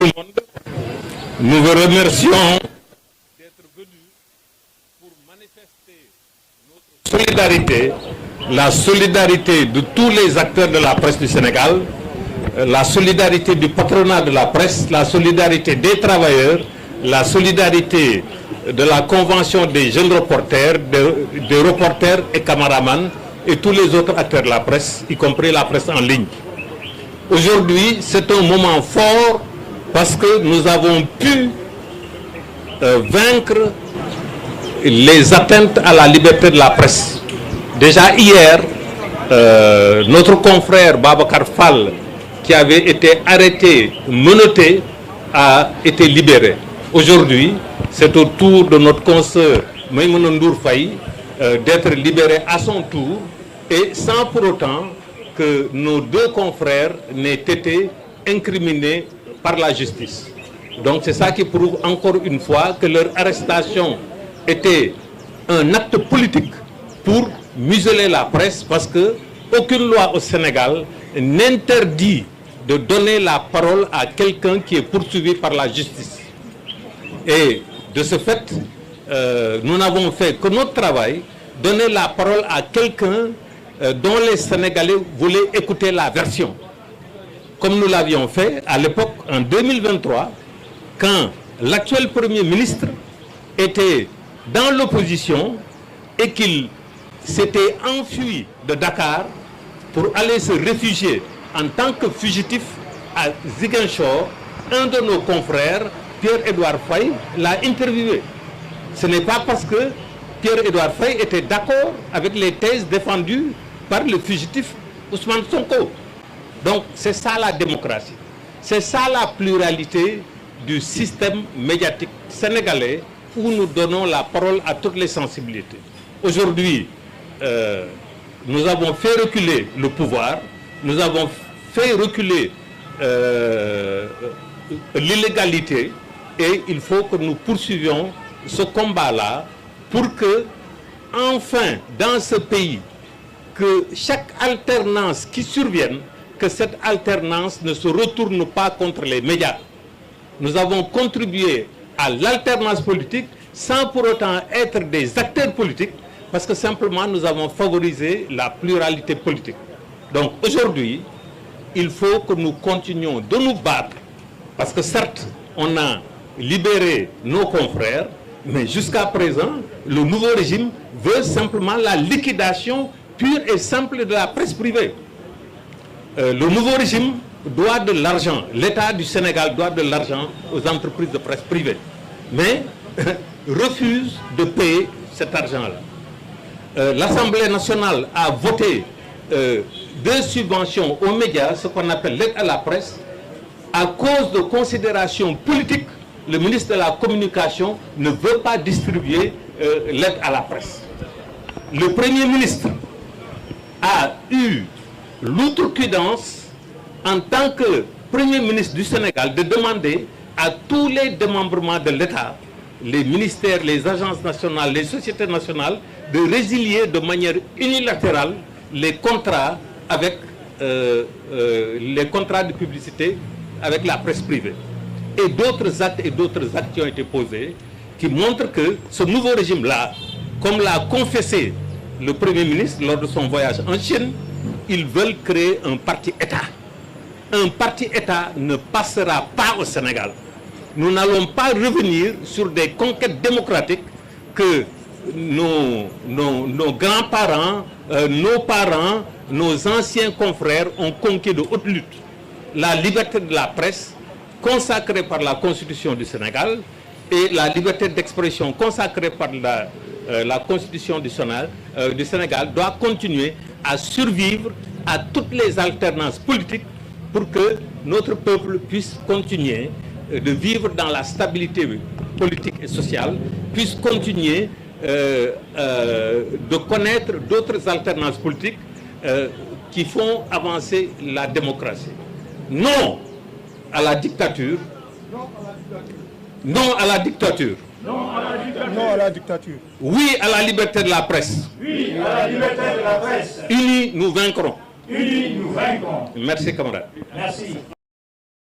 tout le monde. Nous vous remercions d'être venus pour manifester notre solidarité, la solidarité de tous les acteurs de la presse du Sénégal, la solidarité du patronat de la presse, la solidarité des travailleurs, la solidarité de la convention des jeunes reporters, des reporters et caméramans et tous les autres acteurs de la presse, y compris la presse en ligne. Aujourd'hui, c'est un moment fort parce que nous avons pu vaincre les atteintes à la liberté de la presse. Déjà hier, notre confrère Babacar Fall, qui avait été arrêté, menotté, a été libéré. Aujourd'hui, c'est au tour de notre consoeur Maïmouna Ndour Faye d'être libéré à son tour et sans pour autant que nos deux confrères n'aient été incriminés par la justice. Donc c'est ça qui prouve encore une fois que leur arrestation était un acte politique pour museler la presse parce que aucune loi au Sénégal n'interdit de donner la parole à quelqu'un qui est poursuivi par la justice. Et de ce fait, nous n'avons fait que notre travail, donner la parole à quelqu'un dont les Sénégalais voulaient écouter la version. Comme nous l'avions fait à l'époque, en 2023, quand l'actuel Premier ministre était dans l'opposition et qu'il s'était enfui de Dakar pour aller se réfugier en tant que fugitif à Ziguinchor, un de nos confrères, Pierre-Edouard Faye, l'a interviewé. Ce n'est pas parce que Pierre-Edouard Faye était d'accord avec les thèses défendues par le fugitif Ousmane Sonko. Donc c'est ça la démocratie. C'est ça la pluralité du système médiatique sénégalais où nous donnons la parole à toutes les sensibilités. Aujourd'hui, nous avons fait reculer le pouvoir, nous avons fait reculer l'illégalité et il faut que nous poursuivions ce combat-là pour que, enfin, dans ce pays, que chaque alternance qui survienne, que cette alternance ne se retourne pas contre les médias. Nous avons contribué à l'alternance politique sans pour autant être des acteurs politiques, parce que simplement nous avons favorisé la pluralité politique. Donc aujourd'hui, il faut que nous continuions de nous battre, parce que certes, on a libéré nos confrères, mais jusqu'à présent, le nouveau régime veut simplement la liquidation pure et simple de la presse privée. Le nouveau régime doit de l'argent, l'État du Sénégal doit de l'argent aux entreprises de presse privée, mais refuse de payer cet argent-là. L'Assemblée nationale a voté deux subventions aux médias, ce qu'on appelle l'aide à la presse. À cause de considérations politiques, le ministre de la Communication ne veut pas distribuer l'aide à la presse. Le Premier ministre a eu l'outrecuidance en tant que Premier ministre du Sénégal de demander à tous les démembrements de l'État, les ministères, les agences nationales, les sociétés nationales, de résilier de manière unilatérale les contrats avec les contrats de publicité avec la presse privée. Et d'autres actes qui ont été posés qui montrent que ce nouveau régime-là, comme l'a confessé le Premier ministre lors de son voyage en Chine, ils veulent créer un parti-État. Un parti-État ne passera pas au Sénégal. Nous n'allons pas revenir sur des conquêtes démocratiques que nos grands-parents, nos parents, nos anciens confrères ont conquis de haute lutte. La liberté de la presse, consacrée par la Constitution du Sénégal, et la liberté d'expression consacrée par la Constitution du Sénégal doit continuer à survivre à toutes les alternances politiques pour que notre peuple puisse continuer de vivre dans la stabilité politique et sociale, puisse continuer de connaître d'autres alternances politiques qui font avancer la démocratie. Non à la dictature. Non à la dictature. Non à la dictature. Non à la dictature. Oui à la liberté de la presse. Oui à la liberté de la presse. Unis, nous vaincrons. Unis, nous vaincrons. Merci, camarades. Merci.